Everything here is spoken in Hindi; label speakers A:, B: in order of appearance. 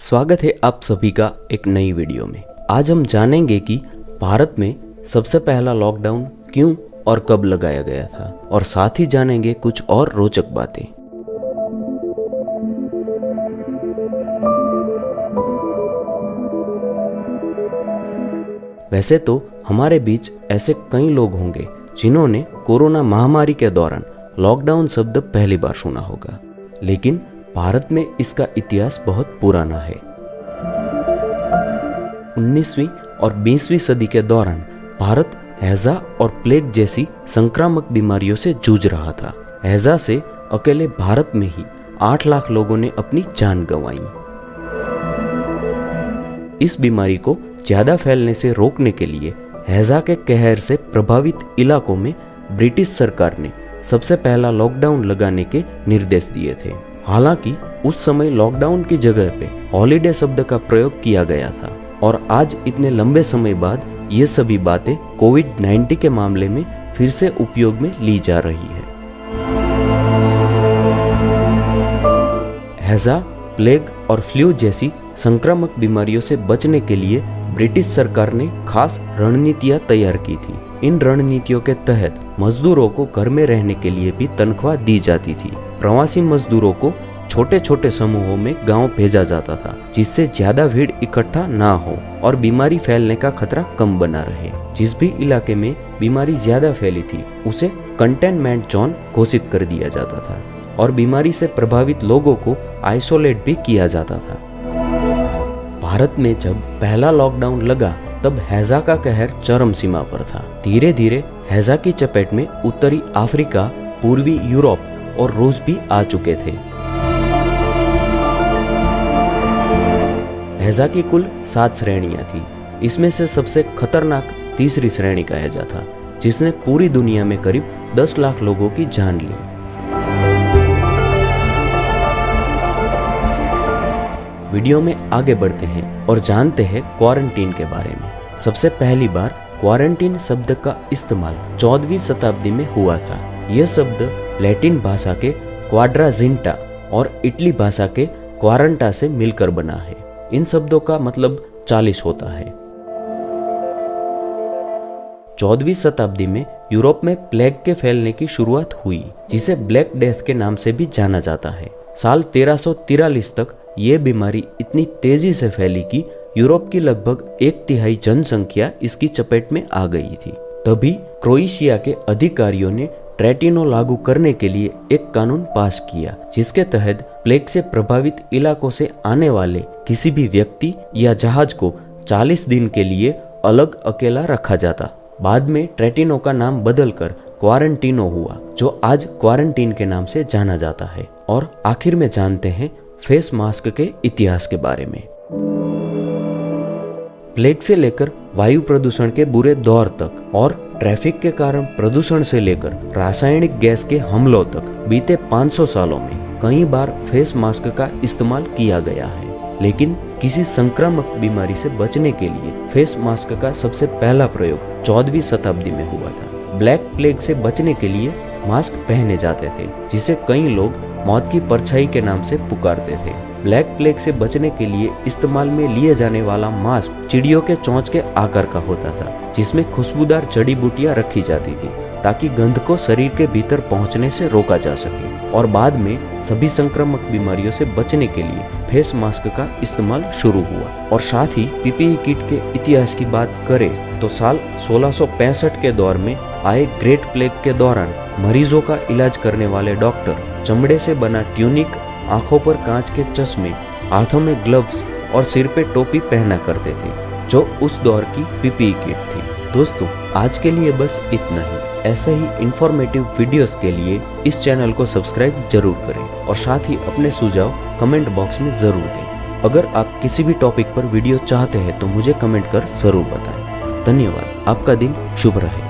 A: स्वागत है आप सभी का एक नई वीडियो में। आज हम जानेंगे कि भारत में सबसे पहला लॉकडाउन क्यों और कब लगाया गया था, और साथ ही जानेंगे कुछ और रोचक बातें। वैसे तो हमारे बीच ऐसे कई लोग होंगे जिन्होंने कोरोना महामारी के दौरान लॉकडाउन शब्द पहली बार सुना होगा, लेकिन भारत में इसका इतिहास बहुत पुराना है। 19वीं और 20वीं सदी के दौरान भारत हैजा और प्लेग जैसी संक्रामक बीमारियों से जूझ रहा था। हैजा से अकेले भारत में ही 8 लाख लोगों ने अपनी जान गंवाई। इस बीमारी को ज्यादा फैलने से रोकने के लिए हैजा के कहर से प्रभावित इलाकों में ब्रिटिश सरकार ने सबसे पहला लॉकडाउन लगाने के निर्देश दिए थे। हालांकि उस समय लॉकडाउन की जगह पे हॉलीडे शब्द का प्रयोग किया गया था, और आज इतने लंबे समय बाद ये सभी बातें कोविड-19 के मामले में फिर से उपयोग में ली जा रही है। हैजा, प्लेग और फ्लू जैसी संक्रामक बीमारियों से बचने के लिए ब्रिटिश सरकार ने खास रणनीतियां तैयार की थी। इन रणनीतियों के तहत मजदूरों को घर में रहने के लिए भी तनख्वाह दी जाती थी। प्रवासी मजदूरों को छोटे छोटे समूहों में गांव भेजा जाता था, जिससे ज्यादा भीड़ इकट्ठा ना हो और बीमारी फैलने का खतरा कम बना रहे। जिस भी इलाके में बीमारी ज्यादा फैली थी उसे कंटेनमेंट जोन घोषित कर दिया जाता था, और बीमारी से प्रभावित लोगों को आइसोलेट भी किया जाता था। भारत में जब पहला लॉकडाउन लगा तब हैजा का कहर चरम सीमा पर था। धीरे धीरे हैजा की चपेट में उत्तरी अफ्रीका, पूर्वी यूरोप और रूस भी आ चुके थे। हैजा की कुल 7 श्रेणियां थी। इसमें से सबसे खतरनाक तीसरी श्रेणी का हैजा था, जिसने पूरी दुनिया में करीब 10 लाख लोगों की जान ली। वीडियो में आगे बढ़ते हैं और जानते हैं क्वारंटीन के बारे में। सबसे पहली बार क्वारंटीन शब्द का इस्तेमाल 14वीं शताब्दी में हुआ था। यह शब्द लैटिन भाषा के क्वाड्राजिंटा और इटली भाषा के क्वारंटा से मिलकर बना है। इन शब्दों का मतलब 40 होता है। 14वीं शताब्दी में यूरोप में प्लेग के फैलने की शुरुआत हुई, जिसे ब्लैक डेथ के नाम से भी जाना जाता है। साल 1343 तक ये बीमारी इतनी तेजी से फैली कि यूरोप की लगभग 1/3 जनसंख्या इसकी चपेट में आ गई थी। तभी क्रोएशिया के अधिकारियों ने ट्रेटिनो लागू करने के लिए एक कानून पास किया, जिसके तहत प्लेग से प्रभावित इलाकों से आने वाले किसी भी व्यक्ति या जहाज को 40 दिन के लिए अलग अकेला रखा जाता। बाद में ट्रेटिनो का नाम बदलकर क्वारंटीनो हुआ, जो आज क्वारंटीन के नाम से जाना जाता है। और आखिर में जानते हैं फेस मास्क के इतिहास के बारे में। प्लेग से लेकर वायु प्रदूषण के बुरे दौर तक और ट्रैफिक के कारण प्रदूषण से लेकर रासायनिक गैस के हमलों तक बीते 500 सालों में कई बार फेस मास्क का इस्तेमाल किया गया है। लेकिन किसी संक्रामक बीमारी से बचने के लिए फेस मास्क का सबसे पहला प्रयोग 14वीं शताब्दी में हुआ था। ब्लैक प्लेग से बचने के लिए मास्क पहने जाते थे, जिसे कई लोग मौत की परछाई के नाम से पुकारते थे। ब्लैक प्लेग से बचने के लिए इस्तेमाल में लिए जाने वाला मास्क चिड़ियों के चोंच के आकार का होता था, जिसमें खुशबूदार जड़ी बूटियां रखी जाती थी ताकि गंध को शरीर के भीतर पहुंचने से रोका जा सके। और बाद में सभी संक्रामक बीमारियों से बचने के लिए फेस मास्क का इस्तेमाल शुरू हुआ। और साथ ही पीपीई किट के इतिहास की बात करें तो साल 1665 के दौर में आए ग्रेट प्लेग के दौरान मरीजों का इलाज करने वाले डॉक्टर चमड़े से बना ट्यूनिक, आंखों पर कांच के चश्मे, हाथों में ग्लव्स और सिर पे टोपी पहना करते थे, जो उस दौर की पीपीई किट थी। दोस्तों, आज के लिए बस इतना ही। ऐसे ही इंफॉर्मेटिव वीडियोस के लिए इस चैनल को सब्सक्राइब जरूर करें, और साथ ही अपने सुझाव कमेंट बॉक्स में जरूर दें। अगर आप किसी भी टॉपिक पर वीडियो चाहते हैं तो मुझे कमेंट कर जरूर बताएं। धन्यवाद। आपका दिन शुभ रहे।